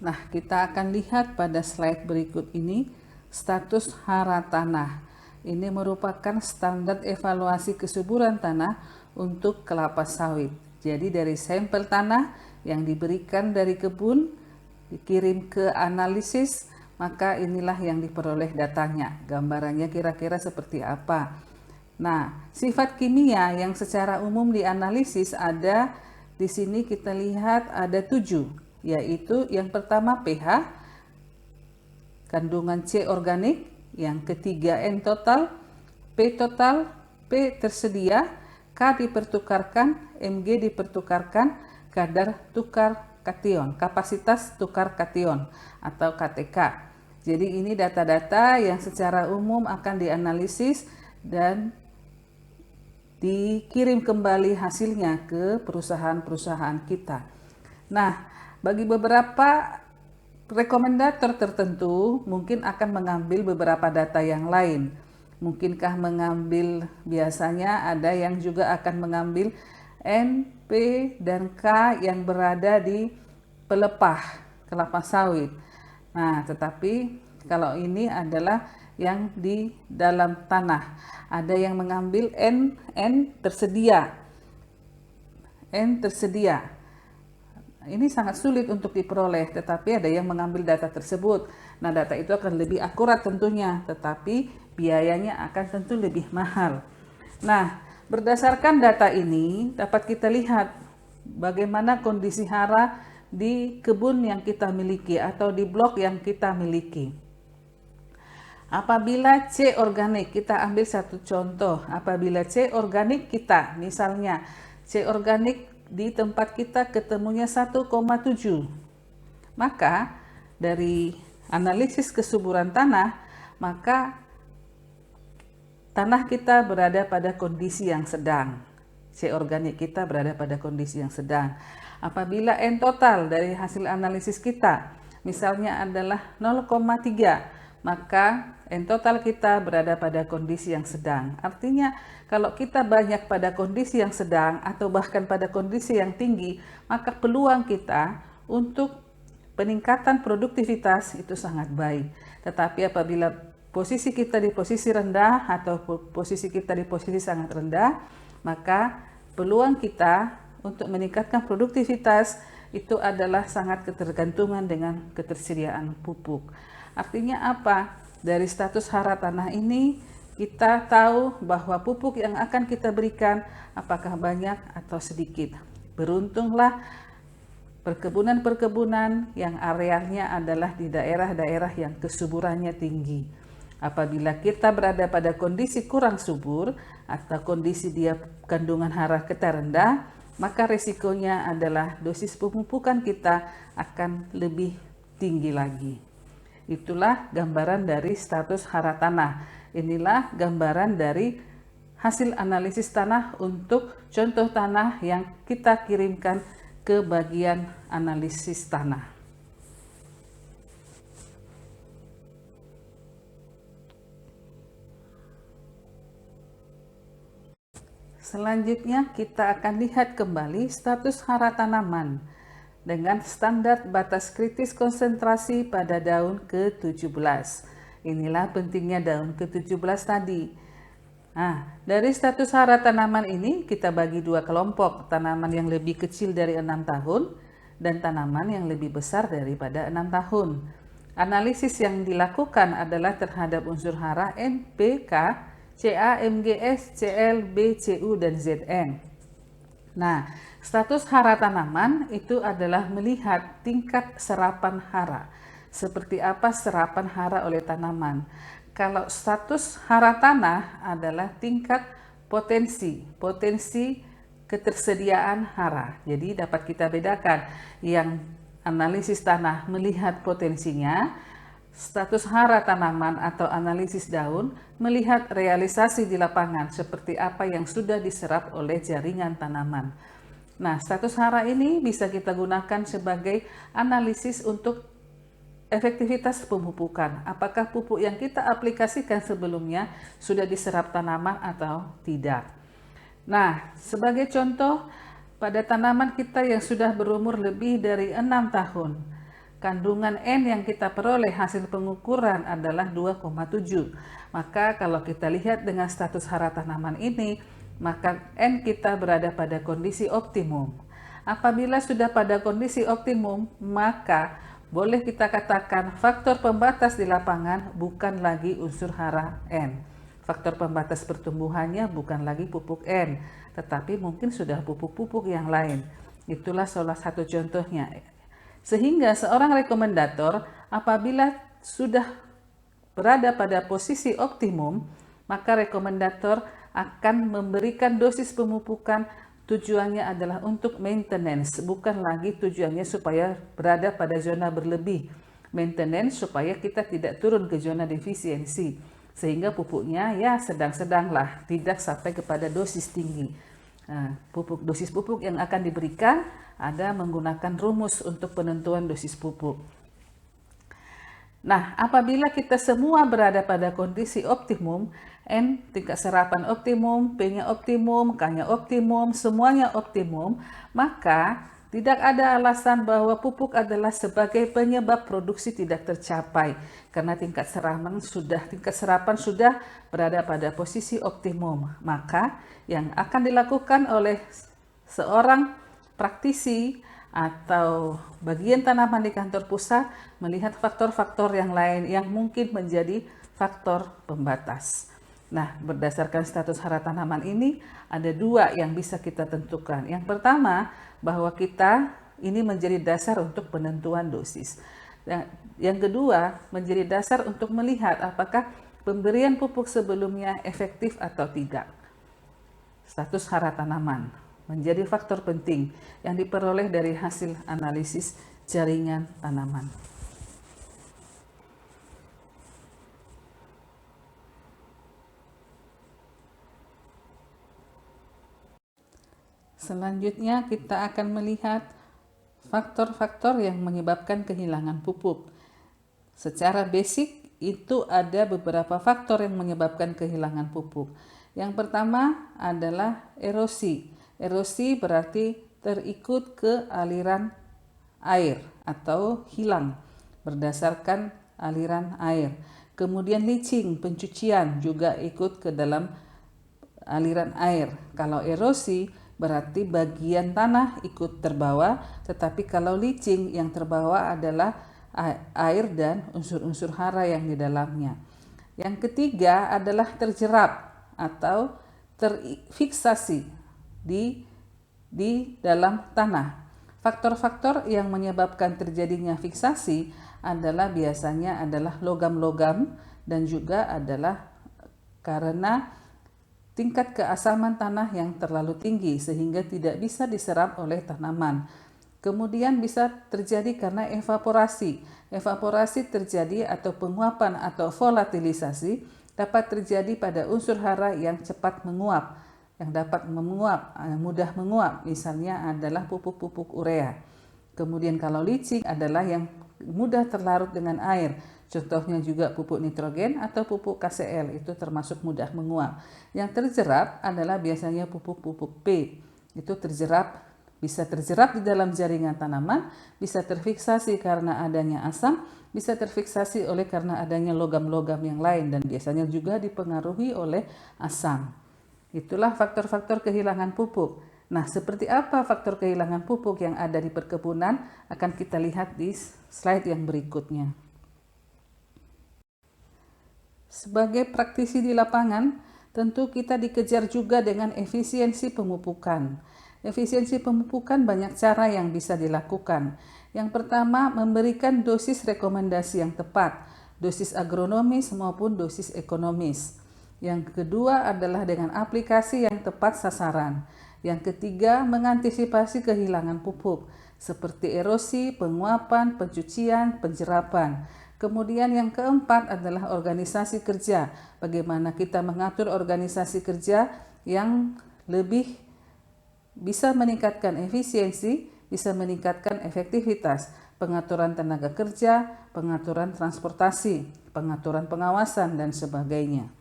Nah, kita akan lihat pada slide berikut ini status hara tanah. Ini merupakan standar evaluasi kesuburan tanah untuk kelapa sawit. Jadi dari sampel tanah yang diberikan dari kebun dikirim ke analisis, maka inilah yang diperoleh datanya. Gambarannya kira-kira seperti apa. Nah, sifat kimia yang secara umum dianalisis ada di sini kita lihat ada 7, yaitu yang pertama pH, kandungan C organik, yang ketiga N total, P total, P tersedia, K dipertukarkan, Mg dipertukarkan, kadar tukar kation, kapasitas tukar kation atau KTK. Jadi ini data-data yang secara umum akan dianalisis dan dikirim kembali hasilnya ke perusahaan-perusahaan kita. Nah, bagi beberapa rekomendator tertentu mungkin akan mengambil beberapa data yang lain. Mungkinkah mengambil, biasanya ada yang juga akan mengambil N, P, dan K yang berada di pelepah kelapa sawit. Nah, tetapi kalau ini adalah yang di dalam tanah. Ada yang mengambil N tersedia. N tersedia. Ini sangat sulit untuk diperoleh, tetapi ada yang mengambil data tersebut. Nah, data itu akan lebih akurat tentunya, tetapi biayanya akan tentu lebih mahal. Nah, berdasarkan data ini dapat kita lihat bagaimana kondisi hara di kebun yang kita miliki atau di blok yang kita miliki. Apabila C organik, kita ambil satu contoh. Apabila C organik kita, misalnya C organik di tempat kita ketemunya 1,7, maka dari analisis kesuburan tanah, maka tanah kita berada pada kondisi yang sedang. C organik kita berada pada kondisi yang sedang. Apabila N total dari hasil analisis kita misalnya adalah 0,3, maka N total kita berada pada kondisi yang sedang. Artinya kalau kita banyak pada kondisi yang sedang atau bahkan pada kondisi yang tinggi, maka peluang kita untuk peningkatan produktivitas itu sangat baik. Tetapi apabila posisi kita di posisi rendah atau posisi kita di posisi sangat rendah, maka peluang kita untuk meningkatkan produktivitas itu adalah sangat ketergantungan dengan ketersediaan pupuk. Artinya apa? Dari status hara tanah ini kita tahu bahwa pupuk yang akan kita berikan apakah banyak atau sedikit. Beruntunglah perkebunan-perkebunan yang arealnya adalah di daerah-daerah yang kesuburannya tinggi. Apabila kita berada pada kondisi kurang subur atau kondisi dia kandungan hara kita rendah, maka risikonya adalah dosis pemupukan kita akan lebih tinggi lagi. Itulah gambaran dari status hara tanah. Inilah gambaran dari hasil analisis tanah untuk contoh tanah yang kita kirimkan ke bagian analisis tanah. Selanjutnya kita akan lihat kembali status hara tanaman dengan standar batas kritis konsentrasi pada daun ke-17. Inilah pentingnya daun ke-17 tadi. Nah, dari status hara tanaman ini kita bagi dua kelompok, tanaman yang lebih kecil dari 6 tahun dan tanaman yang lebih besar daripada 6 tahun. Analisis yang dilakukan adalah terhadap unsur hara N, P, K, Ca, Mgs, Cl, B, Cu, dan Zn. Nah, status hara tanaman itu adalah melihat tingkat serapan hara. Seperti apa serapan hara oleh tanaman. Kalau status hara tanah adalah tingkat potensi ketersediaan hara. Jadi dapat kita bedakan yang analisis tanah melihat potensinya, status hara tanaman atau analisis daun melihat realisasi di lapangan seperti apa yang sudah diserap oleh jaringan tanaman. Nah, status hara ini bisa kita gunakan sebagai analisis untuk efektivitas pemupukan. Apakah pupuk yang kita aplikasikan sebelumnya sudah diserap tanaman atau tidak. Nah, sebagai contoh pada tanaman kita yang sudah berumur lebih dari 6 tahun. kandungan N yang kita peroleh hasil pengukuran adalah 2,7. Maka kalau kita lihat dengan status hara tanaman ini, maka N kita berada pada kondisi optimum. Apabila sudah pada kondisi optimum, maka boleh kita katakan faktor pembatas di lapangan bukan lagi unsur hara N. Faktor pembatas pertumbuhannya bukan lagi pupuk N, tetapi mungkin sudah pupuk-pupuk yang lain. Itulah salah satu contohnya. Sehingga seorang rekomendator apabila sudah berada pada posisi optimum, maka rekomendator akan memberikan dosis pemupukan. Tujuannya adalah untuk maintenance, bukan lagi tujuannya supaya berada pada zona berlebih. Maintenance supaya kita tidak turun ke zona defisiensi, sehingga pupuknya ya sedang-sedanglah, tidak sampai kepada dosis tinggi. Nah, dosis pupuk yang akan diberikan ada menggunakan rumus untuk penentuan dosis pupuk. Nah, apabila kita semua berada pada kondisi optimum, N tingkat serapan optimum, P-nya optimum, K-nya optimum, semuanya optimum, maka tidak ada alasan bahwa pupuk adalah sebagai penyebab produksi tidak tercapai, karena tingkat serapan sudah berada pada posisi optimum. Maka yang akan dilakukan oleh seorang praktisi atau bagian tanaman di kantor pusat melihat faktor-faktor yang lain yang mungkin menjadi faktor pembatas. Nah, berdasarkan status hara tanaman ini ada dua yang bisa kita tentukan. Yang pertama, bahwa kita ini menjadi dasar untuk penentuan dosis. Yang kedua, menjadi dasar untuk melihat apakah pemberian pupuk sebelumnya efektif atau tidak. Status hara tanaman menjadi faktor penting yang diperoleh dari hasil analisis jaringan tanaman. Selanjutnya kita akan melihat faktor-faktor yang menyebabkan kehilangan pupuk. Secara basic itu ada beberapa faktor yang menyebabkan kehilangan pupuk. Yang pertama adalah erosi. Erosi berarti terikut ke aliran air atau hilang berdasarkan aliran air. Kemudian leaching, pencucian juga ikut ke dalam aliran air. Kalau erosi berarti bagian tanah ikut terbawa, tetapi kalau leaching yang terbawa adalah air dan unsur-unsur hara yang di dalamnya. Yang ketiga adalah terjerap atau terfiksasi di dalam tanah. Faktor-faktor yang menyebabkan terjadinya fiksasi adalah biasanya adalah logam-logam dan juga adalah karena tingkat keasaman tanah yang terlalu tinggi sehingga tidak bisa diserap oleh tanaman. Kemudian bisa terjadi karena evaporasi. Evaporasi terjadi atau penguapan atau volatilisasi dapat terjadi pada unsur hara yang cepat menguap, yang dapat mudah menguap, misalnya adalah pupuk-pupuk urea. Kemudian kalau leaching adalah yang mudah terlarut dengan air. Contohnya juga pupuk nitrogen atau pupuk KCl, itu termasuk mudah menguap. Yang terjerap adalah biasanya pupuk-pupuk P. Itu bisa terjerap di dalam jaringan tanaman, bisa terfiksasi karena adanya asam, bisa terfiksasi karena adanya logam-logam yang lain dan biasanya juga dipengaruhi oleh asam. Itulah faktor-faktor kehilangan pupuk. Nah, seperti apa faktor kehilangan pupuk yang ada di perkebunan akan kita lihat di slide yang berikutnya. Sebagai praktisi di lapangan, tentu kita dikejar juga dengan efisiensi pemupukan. Efisiensi pemupukan banyak cara yang bisa dilakukan. Yang pertama, memberikan dosis rekomendasi yang tepat, dosis agronomis maupun dosis ekonomis. Yang kedua adalah dengan aplikasi yang tepat sasaran. Yang ketiga, mengantisipasi kehilangan pupuk, seperti erosi, penguapan, pencucian, penjerapan. Kemudian yang keempat adalah organisasi kerja. Bagaimana kita mengatur organisasi kerja yang lebih bisa meningkatkan efisiensi, bisa meningkatkan efektivitas, pengaturan tenaga kerja, pengaturan transportasi, pengaturan pengawasan, dan sebagainya.